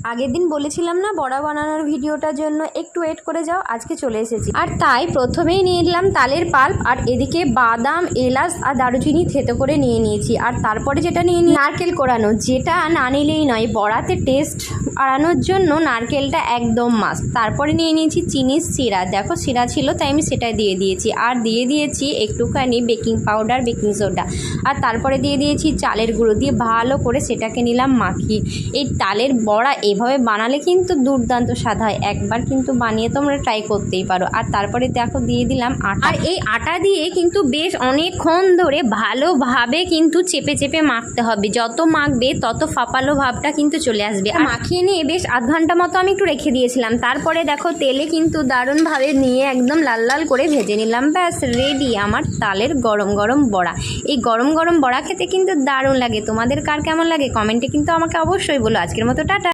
আগের দিন বলেছিলাম না বড়া বানানোর ভিডিওটার জন্য একটু ওয়েট করে যাও, আজকে চলে এসেছি। আর তাই প্রথমেই নিয়ে নিলাম তালের পাল্প, আর এদিকে বাদাম, এলাচ আর দারুচিনি থেতো করে নিয়ে নিয়েছি। আর তারপরে যেটা নিয়ে নিই নারকেল কোড়ানো, যেটা না নিলেই নয়, বড়াতে টেস্ট বাড়ানোর জন্য নারকেলটা একদম মাস্ট। তারপরে নিয়ে নিয়েছি চিনির সিরা, দেখো সিরা ছিল তাই আমি সেটা দিয়ে দিয়েছি। আর দিয়ে দিয়েছি একটুখানি বেকিং পাউডার, বেকিং সোডা। আর তারপরে দিয়ে দিয়েছি চালের গুঁড়ো, দিয়ে ভালো করে সেটাকে নিলাম মাখিয়ে। এই তালের বড়া এভাবে বানালে কিন্তু দুর্দান্ত স্বাদ হয়, একবার কিন্তু বানিয়ে তোমরা ট্রাই করতেই পারো। আর তারপরে দেখো দিয়ে দিলাম আটা। আর এই আটা দিয়ে কিন্তু বেশ অনেকক্ষণ ধরে ভালোভাবে কিন্তু চেপে চেপে মাখতে হবে, যত মাখবে তত ফাঁপালো ভাবটা কিন্তু চলে আসবে। আর মাখিয়ে নিয়ে বেশ আধ ঘন্টা মতো আমি একটু রেখে দিয়েছিলাম। তারপরে দেখো তেলে কিন্তু দারুণভাবে নিয়ে একদম লাল লাল করে ভেজে নিলাম। ব্যাস রেডি আমার তালের গরম গরম বড়া। এই গরম গরম বড়া খেতে কিন্তু দারুণ লাগে। তোমাদের কার কেমন লাগে কমেন্টে কিন্তু আমাকে অবশ্যই বলো। আজকের মতো টাটা।